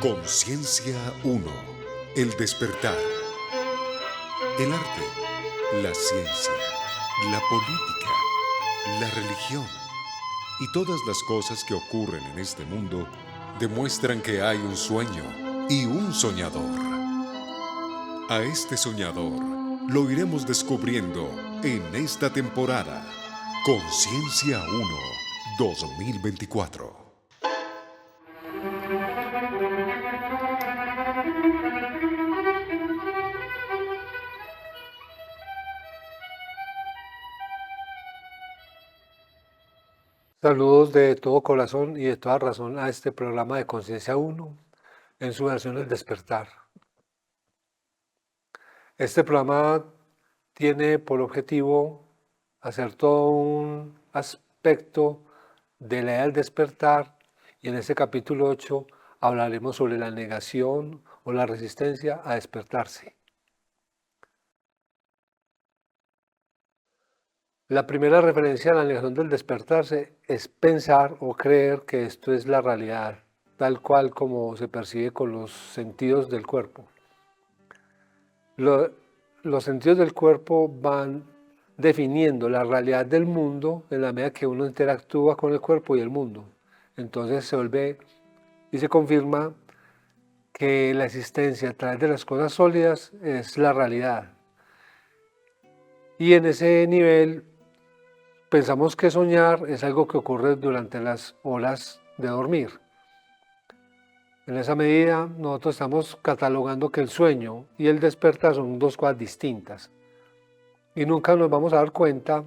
Conciencia 1. El despertar. El arte, la ciencia, la política, la religión y todas las cosas que ocurren en este mundo demuestran que hay un sueño y un soñador. A este soñador lo iremos descubriendo en esta temporada. Conciencia 1 2024. Saludos de todo corazón y de toda razón a este programa de Conciencia 1 en su versión El Despertar. Este programa tiene por objetivo hacer todo un aspecto de la edad del despertar y en este capítulo 8 hablaremos sobre la negación o la resistencia a despertarse. La primera referencia a la negación del despertarse es pensar o creer que esto es la realidad, tal cual como se percibe con los sentidos del cuerpo. Los sentidos del cuerpo van definiendo la realidad del mundo en la medida que uno interactúa con el cuerpo y el mundo. Entonces se vuelve y se confirma que la existencia a través de las cosas sólidas es la realidad. Y en ese nivel pensamos que soñar es algo que ocurre durante las horas de dormir. En esa medida, nosotros estamos catalogando que el sueño y el despertar son dos cosas distintas. Y nunca nos vamos a dar cuenta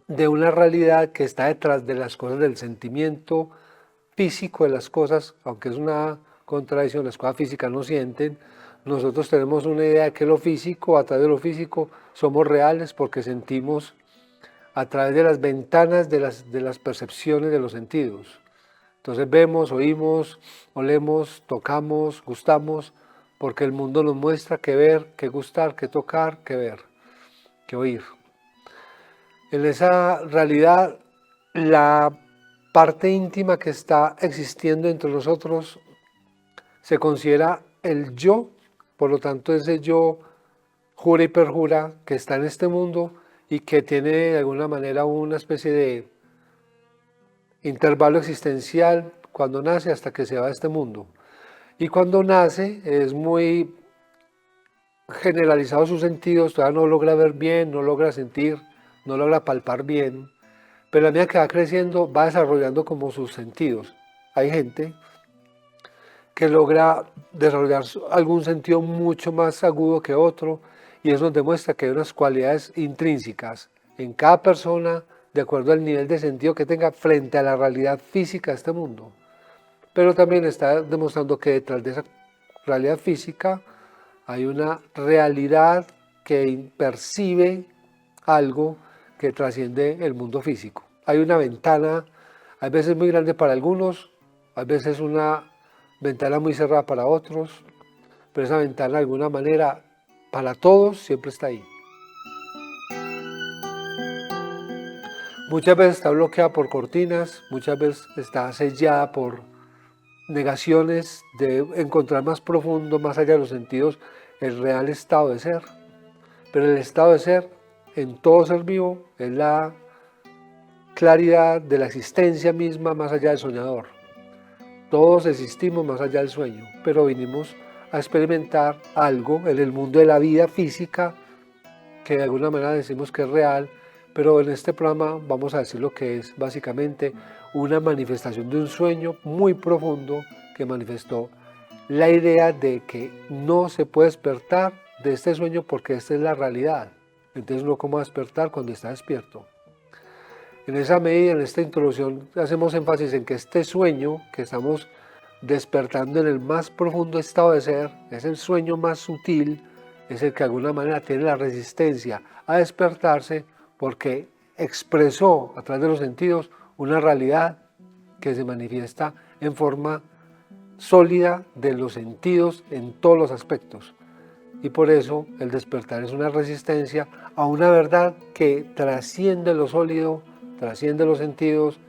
de una realidad que está detrás de las cosas, del sentimiento físico de las cosas, aunque es una contradicción, las cosas físicas no sienten. Nosotros tenemos una idea de que lo físico, a través de lo físico, somos reales porque sentimos a través de las ventanas de las percepciones de los sentidos. Entonces vemos, oímos, olemos, tocamos, gustamos, porque el mundo nos muestra qué ver, qué gustar, qué tocar, qué ver, qué oír. En esa realidad, la parte íntima que está existiendo entre nosotros se considera el yo, por lo tanto ese yo jura y perjura que está en este mundo y que tiene de alguna manera una especie de intervalo existencial cuando nace hasta que se va de este mundo. Y cuando nace es muy generalizado sus sentidos, todavía no logra ver bien, no logra sentir, no logra palpar bien, pero a medida que va creciendo va desarrollando como sus sentidos. Hay gente que logra desarrollar algún sentido mucho más agudo que otro y eso nos demuestra que hay unas cualidades intrínsecas en cada persona de acuerdo al nivel de sentido que tenga frente a la realidad física de este mundo. Pero también está demostrando que detrás de esa realidad física hay una realidad que percibe algo que trasciende el mundo físico. Hay una ventana, a veces muy grande para algunos, a veces una ventana muy cerrada para otros, pero esa ventana de alguna manera para todos siempre está ahí. Muchas veces está bloqueada por cortinas, muchas veces está sellada por negaciones de encontrar más profundo, más allá de los sentidos, el real estado de ser. Pero el estado de ser en todo ser vivo es la claridad de la existencia misma más allá del soñador. Todos existimos más allá del sueño, pero vinimos a experimentar algo en el mundo de la vida física que de alguna manera decimos que es real, pero en este programa vamos a decir lo que es básicamente una manifestación de un sueño muy profundo que manifestó la idea de que no se puede despertar de este sueño porque esta es la realidad. Entonces no como despertar cuando está despierto. En esa medida, en esta introducción, hacemos énfasis en que este sueño que estamos despertando en el más profundo estado de ser, es el sueño más sutil, es el que de alguna manera tiene la resistencia a despertarse porque expresó a través de los sentidos una realidad que se manifiesta en forma sólida de los sentidos en todos los aspectos. Y por eso el despertar es una resistencia a una verdad que trasciende lo sólido, trasciende los sentidos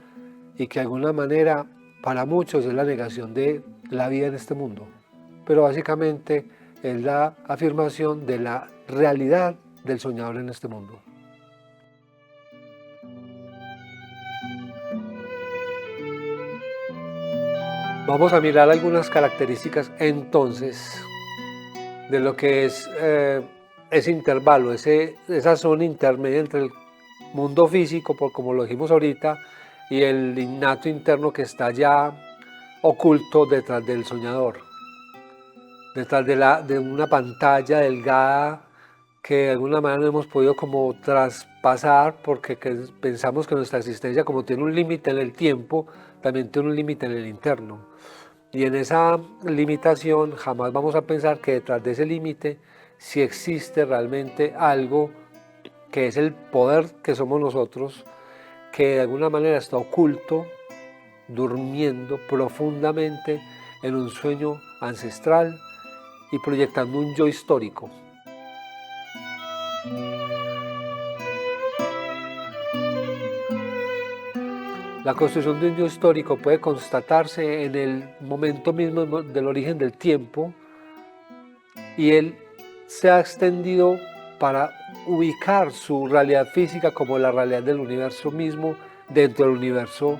y que de alguna manera para muchos es la negación de la vida en este mundo. Pero básicamente es la afirmación de la realidad del soñador en este mundo. Vamos a mirar algunas características entonces de lo que es ese intervalo, esa zona intermedia entre el mundo físico, por como lo dijimos ahorita, y el innato interno que está ya oculto detrás del soñador, detrás de una pantalla delgada que de alguna manera no hemos podido como traspasar porque pensamos que nuestra existencia, como tiene un límite en el tiempo, también tiene un límite en el interno. Y en esa limitación jamás vamos a pensar que detrás de ese límite sí existe realmente algo que es el poder que somos nosotros, que de alguna manera está oculto, durmiendo profundamente en un sueño ancestral y proyectando un yo histórico. La construcción de un yo histórico puede constatarse en el momento mismo del origen del tiempo, y él se ha extendido para ubicar su realidad física como la realidad del universo mismo dentro del universo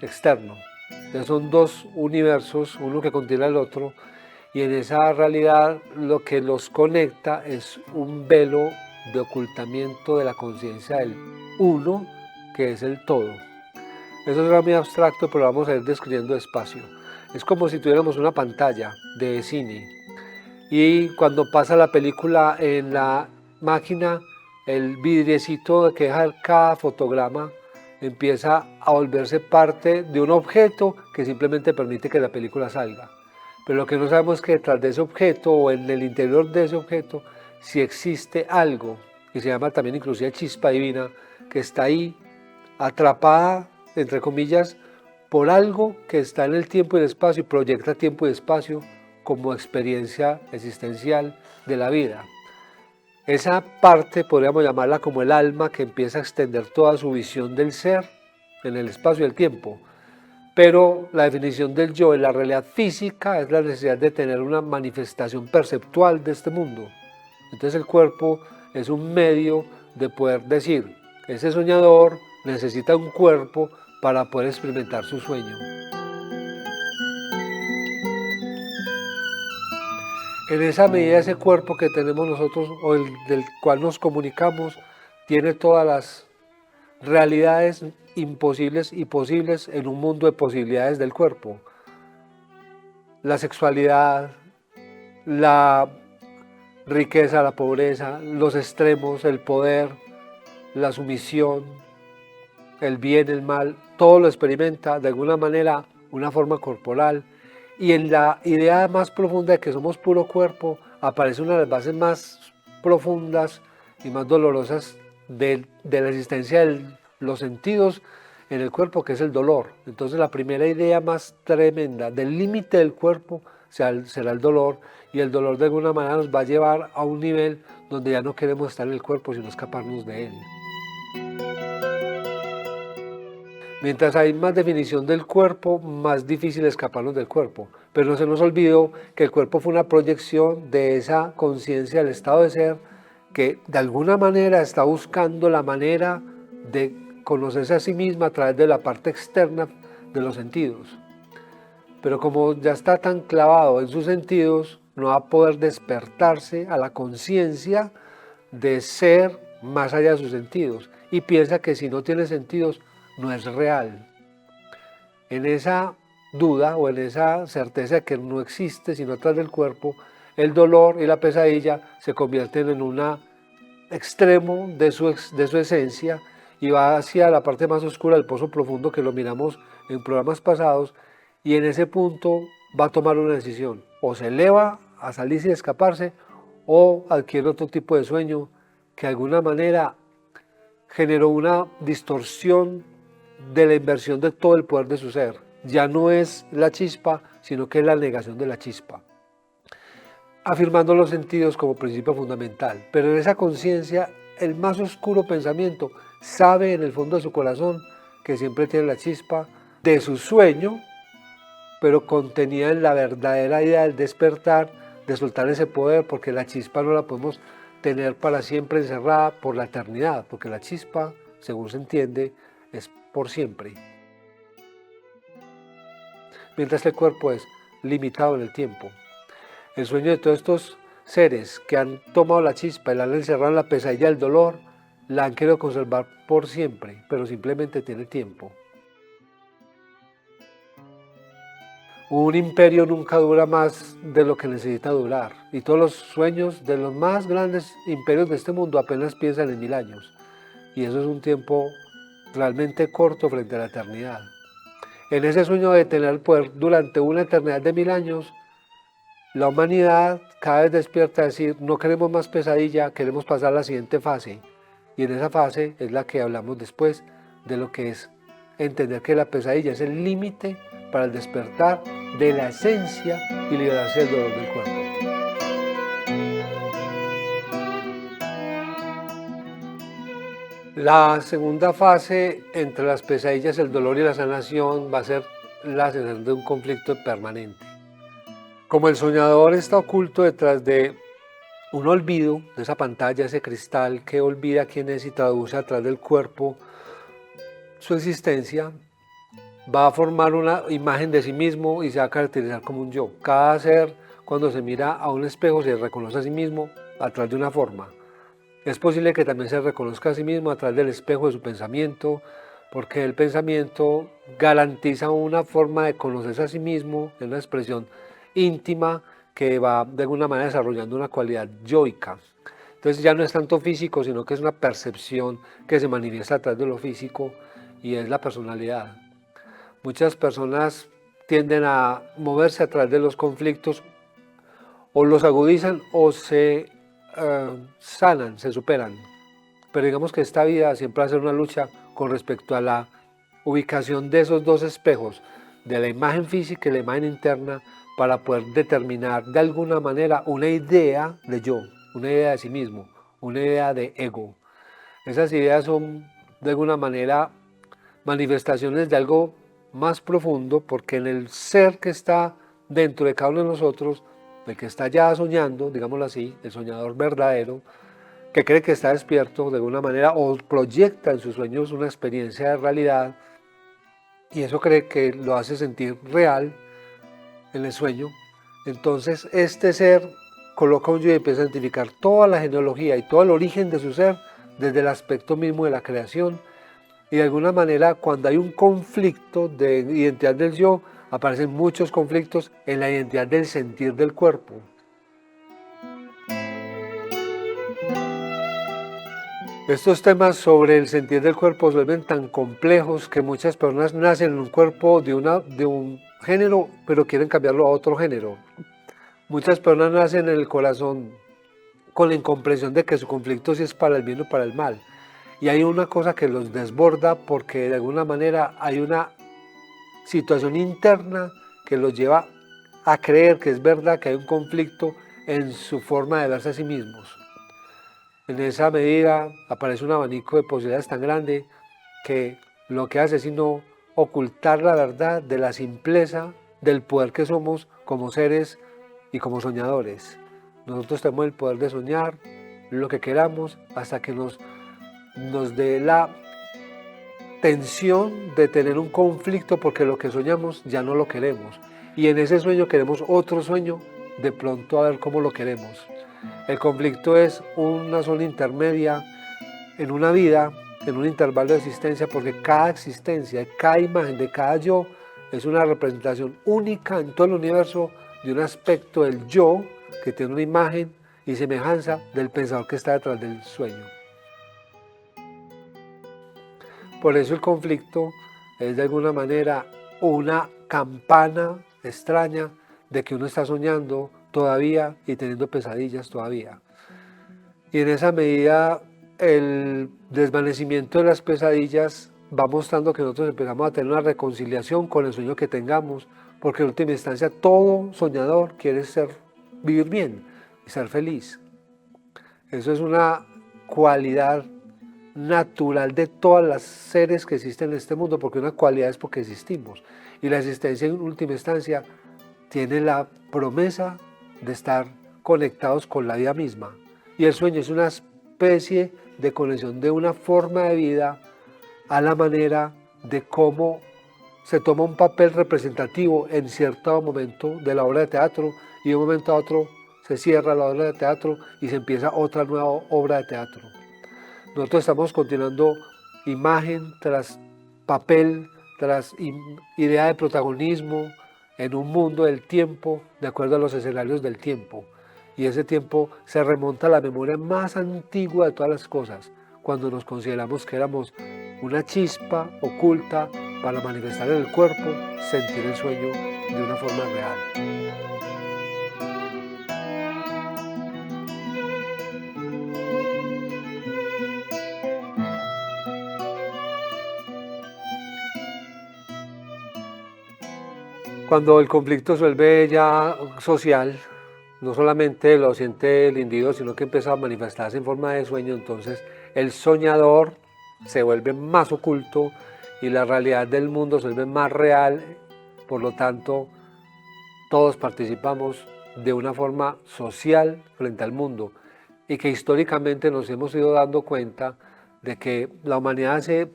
externo. Entonces son dos universos, uno que contiene al otro, y en esa realidad lo que los conecta es un velo de ocultamiento de la conciencia del uno, que es el todo. Eso es muy abstracto, pero vamos a ir describiendo despacio. Es como si tuviéramos una pantalla de cine y cuando pasa la película en la máquina, el vidriecito que deja cada fotograma empieza a volverse parte de un objeto que simplemente permite que la película salga. Pero lo que no sabemos es que detrás de ese objeto o en el interior de ese objeto si existe algo que se llama también inclusive chispa divina, que está ahí atrapada, entre comillas, por algo que está en el tiempo y el espacio y proyecta tiempo y espacio como experiencia existencial de la vida. Esa parte podríamos llamarla como el alma que empieza a extender toda su visión del ser en el espacio y el tiempo. Pero la definición del yo en la realidad física es la necesidad de tener una manifestación perceptual de este mundo. Entonces el cuerpo es un medio de poder decir, ese soñador necesita un cuerpo para poder experimentar su sueño. En esa medida ese cuerpo que tenemos nosotros o el del cual nos comunicamos tiene todas las realidades imposibles y posibles en un mundo de posibilidades del cuerpo. La sexualidad, la riqueza, la pobreza, los extremos, el poder, la sumisión, el bien, el mal, todo lo experimenta de alguna manera una forma corporal, y en la idea más profunda de que somos puro cuerpo aparece una de las bases más profundas y más dolorosas de la existencia de los sentidos en el cuerpo, que es el dolor. Entonces la primera idea más tremenda del límite del cuerpo será el dolor, y el dolor de alguna manera nos va a llevar a un nivel donde ya no queremos estar en el cuerpo sino escaparnos de él. Mientras hay más definición del cuerpo, más difícil escaparnos del cuerpo. Pero no se nos olvidó que el cuerpo fue una proyección de esa conciencia del estado de ser que de alguna manera está buscando la manera de conocerse a sí misma a través de la parte externa de los sentidos. Pero como ya está tan clavado en sus sentidos, no va a poder despertarse a la conciencia de ser más allá de sus sentidos. Y piensa que si no tiene sentidos, no es real. En esa duda o en esa certeza de que no existe sino atrás del cuerpo, el dolor y la pesadilla se convierten en un extremo de su esencia y va hacia la parte más oscura del pozo profundo, que lo miramos en programas pasados, y en ese punto va a tomar una decisión: o se eleva a salirse y escaparse, o adquiere otro tipo de sueño que de alguna manera generó una distorsión de la inversión de todo el poder de su ser. Ya no es la chispa, sino que es la negación de la chispa, afirmando los sentidos como principio fundamental. Pero en esa conciencia, el más oscuro pensamiento sabe en el fondo de su corazón que siempre tiene la chispa de su sueño pero contenían la verdadera idea del despertar, de soltar ese poder, porque la chispa no la podemos tener para siempre encerrada por la eternidad, porque la chispa, según se entiende, es por siempre. Mientras que el cuerpo es limitado en el tiempo. El sueño de todos estos seres que han tomado la chispa y la han encerrado en la pesadilla del dolor, la han querido conservar por siempre, pero simplemente tiene tiempo. Un imperio nunca dura más de lo que necesita durar, y todos los sueños de los más grandes imperios de este mundo apenas piensan en 1000 años, y eso es un tiempo realmente corto frente a la eternidad. En ese sueño de tener el poder durante una eternidad de 1000 años, la humanidad cada vez despierta a decir, no queremos más pesadilla, queremos pasar a la siguiente fase, y en esa fase es la que hablamos después de lo que es entender que la pesadilla es el límite para el despertar de la esencia y liberarse del dolor del cuerpo. La segunda fase entre las pesadillas, el dolor y la sanación va a ser la sensación de un conflicto permanente. Como el soñador está oculto detrás de un olvido, de esa pantalla, ese cristal que olvida quién es y traduce a través del cuerpo su existencia, va a formar una imagen de sí mismo y se va a caracterizar como un yo. Cada ser, cuando se mira a un espejo, se reconoce a sí mismo a través de una forma. Es posible que también se reconozca a sí mismo a través del espejo de su pensamiento, porque el pensamiento garantiza una forma de conocerse a sí mismo, es una expresión íntima que va de alguna manera desarrollando una cualidad yoica. Entonces ya no es tanto físico, sino que es una percepción que se manifiesta a través de lo físico y es la personalidad. Muchas personas tienden a moverse a través de los conflictos, o los agudizan o se sanan, se superan. Pero digamos que esta vida siempre va a ser una lucha con respecto a la ubicación de esos dos espejos, de la imagen física y la imagen interna, para poder determinar de alguna manera una idea de yo, una idea de sí mismo, una idea de ego. Esas ideas son de alguna manera manifestaciones de algo más profundo, porque en el ser que está dentro de cada uno de nosotros, el que está ya soñando, digámoslo así, el soñador verdadero, que cree que está despierto de alguna manera o proyecta en sus sueños una experiencia de realidad, y eso cree que lo hace sentir real en el sueño. Entonces este ser coloca un yo y empieza a identificar toda la genealogía y todo el origen de su ser desde el aspecto mismo de la creación. Y de alguna manera, cuando hay un conflicto de identidad del yo, aparecen muchos conflictos en la identidad del sentir del cuerpo. Estos temas sobre el sentir del cuerpo se vuelven tan complejos que muchas personas nacen en un cuerpo de un género, pero quieren cambiarlo a otro género. Muchas personas nacen en el corazón con la incomprensión de que su conflicto sí es para el bien o para el mal. Y hay una cosa que los desborda, porque de alguna manera hay una situación interna que los lleva a creer que es verdad que hay un conflicto en su forma de verse a sí mismos. En esa medida aparece un abanico de posibilidades tan grande que lo que hace es sino ocultar la verdad de la simpleza del poder que somos como seres y como soñadores. Nosotros tenemos el poder de soñar lo que queramos hasta que nos dé la tensión de tener un conflicto, porque lo que soñamos ya no lo queremos, y en ese sueño queremos otro sueño de pronto a ver cómo lo queremos. El conflicto es una zona intermedia en una vida, en un intervalo de existencia, porque cada existencia, cada imagen de cada yo es una representación única en todo el universo de un aspecto del yo que tiene una imagen y semejanza del pensador que está detrás del sueño. Por eso el conflicto es de alguna manera una campana extraña de que uno está soñando todavía y teniendo pesadillas todavía. Y en esa medida el desvanecimiento de las pesadillas va mostrando que nosotros empezamos a tener una reconciliación con el sueño que tengamos, porque en última instancia todo soñador quiere vivir bien y ser feliz. Eso es una cualidad natural de todas las seres que existen en este mundo, porque una cualidad es porque existimos. Y la existencia en última instancia tiene la promesa de estar conectados con la vida misma. Y el sueño es una especie de conexión de una forma de vida a la manera de cómo se toma un papel representativo en cierto momento de la obra de teatro y de un momento a otro se cierra la obra de teatro y se empieza otra nueva obra de teatro. Nosotros estamos continuando imagen tras papel, tras idea de protagonismo en un mundo del tiempo, de acuerdo a los escenarios del tiempo. Y ese tiempo se remonta a la memoria más antigua de todas las cosas, cuando nos consideramos que éramos una chispa oculta para manifestar en el cuerpo, sentir el sueño de una forma real. Cuando el conflicto se vuelve ya social, no solamente lo siente el individuo, sino que empieza a manifestarse en forma de sueño, entonces el soñador se vuelve más oculto y la realidad del mundo se vuelve más real, por lo tanto todos participamos de una forma social frente al mundo y que históricamente nos hemos ido dando cuenta de que la humanidad hace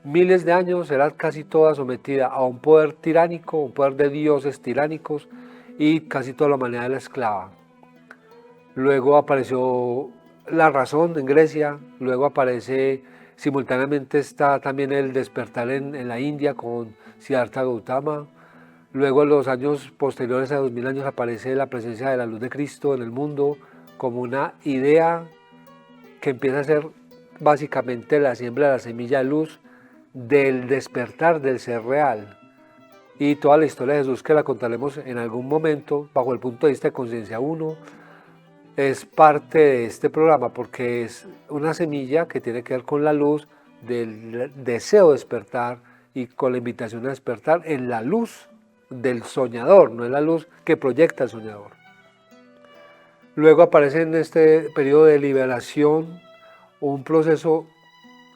miles de años era casi toda sometida a un poder tiránico, un poder de dioses tiránicos y casi toda la humanidad era esclava. Luego apareció la razón en Grecia, luego aparece simultáneamente está también el despertar en la India con Siddhartha Gautama. Luego en los años posteriores a 2000 años aparece la presencia de la luz de Cristo en el mundo como una idea que empieza a ser básicamente la siembra de la semilla de luz del despertar del ser real. Y toda la historia de Jesús que la contaremos en algún momento bajo el punto de vista de Conciencia 1 es parte de este programa porque es una semilla que tiene que ver con la luz del deseo de despertar y con la invitación a despertar en la luz del soñador, no en la luz que proyecta el soñador. Luego aparece en este periodo de liberación un proceso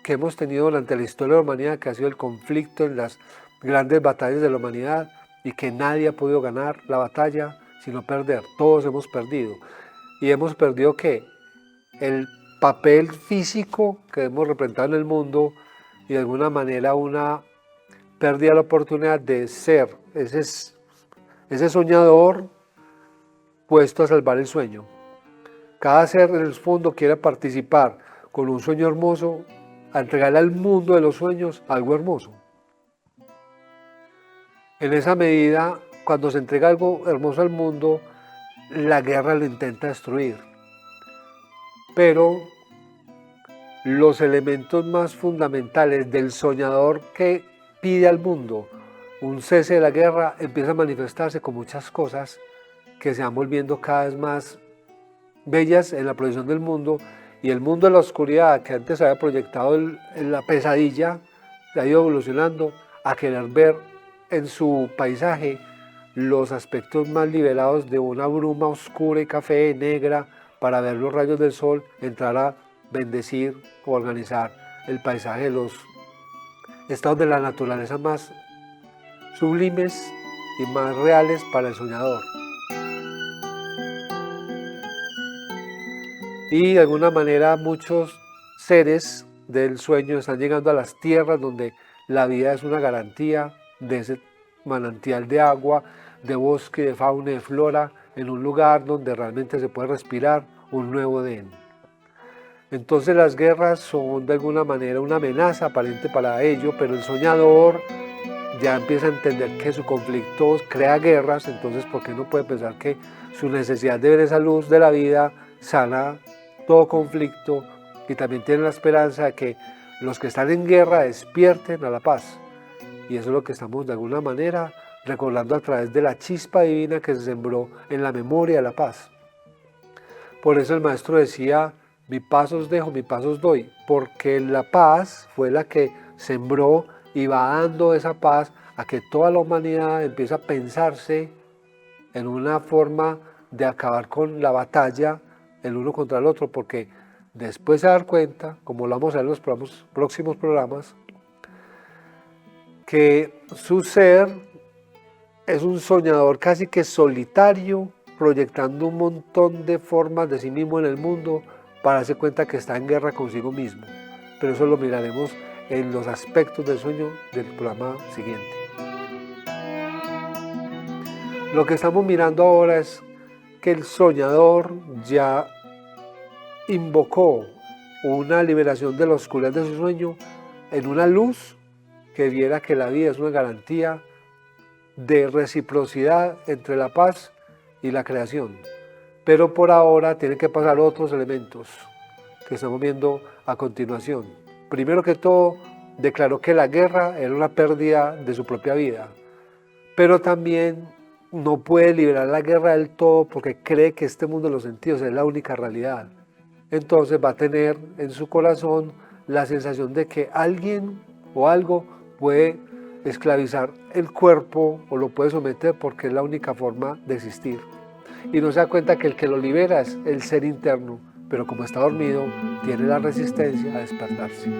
que hemos tenido durante la historia de la humanidad, que ha sido el conflicto en las grandes batallas de la humanidad y que nadie ha podido ganar la batalla sino perder, todos hemos perdido. Y hemos perdido ¿qué? El papel físico que hemos representado en el mundo y de alguna manera una pérdida de la oportunidad de ser ese soñador puesto a salvar el sueño. Cada ser en el fondo quiere participar con un sueño hermoso a entregarle al mundo de los sueños algo hermoso. En esa medida, cuando se entrega algo hermoso al mundo, la guerra lo intenta destruir. Pero los elementos más fundamentales del soñador que pide al mundo un cese de la guerra empieza a manifestarse con muchas cosas que se van volviendo cada vez más bellas en la proyección del mundo, y el mundo de la oscuridad que antes había proyectado en la pesadilla se ha ido evolucionando a querer ver en su paisaje los aspectos más liberados de una bruma oscura y café negra para ver los rayos del sol entrar a bendecir o organizar el paisaje de los estados de la naturaleza más sublimes y más reales para el soñador. Y de alguna manera muchos seres del sueño están llegando a las tierras donde la vida es una garantía de ese manantial de agua, de bosque, de fauna y de flora, en un lugar donde realmente se puede respirar un nuevo Edén. Entonces las guerras son de alguna manera una amenaza aparente para ello, pero el soñador ya empieza a entender que su conflicto crea guerras, entonces ¿por qué no puede pensar que su necesidad de ver esa luz de la vida sana todo conflicto y también tiene la esperanza de que los que están en guerra despierten a la paz? Y eso es lo que estamos de alguna manera recordando a través de la chispa divina que se sembró en la memoria de la paz. Por eso el maestro decía, mi paz os dejo, mi paz os doy, porque la paz fue la que sembró y va dando esa paz a que toda la humanidad empiece a pensarse en una forma de acabar con la batalla el uno contra el otro, porque después se va a dar cuenta, como lo vamos a ver en los próximos programas, que su ser es un soñador casi que solitario, proyectando un montón de formas de sí mismo en el mundo para darse cuenta que está en guerra consigo mismo. Pero eso lo miraremos en los aspectos del sueño del programa siguiente. Lo que estamos mirando ahora es que el soñador ya invocó una liberación de la oscuridad de su sueño en una luz que viera que la vida es una garantía de reciprocidad entre la paz y la creación. Pero por ahora tienen que pasar otros elementos que estamos viendo a continuación. Primero que todo, declaró que la guerra era una pérdida de su propia vida, pero también no puede liberar la guerra del todo porque cree que este mundo de los sentidos es la única realidad. Entonces va a tener en su corazón la sensación de que alguien o algo puede esclavizar el cuerpo o lo puede someter porque es la única forma de existir. Y no se da cuenta que el que lo libera es el ser interno, pero como está dormido, tiene la resistencia a despertarse.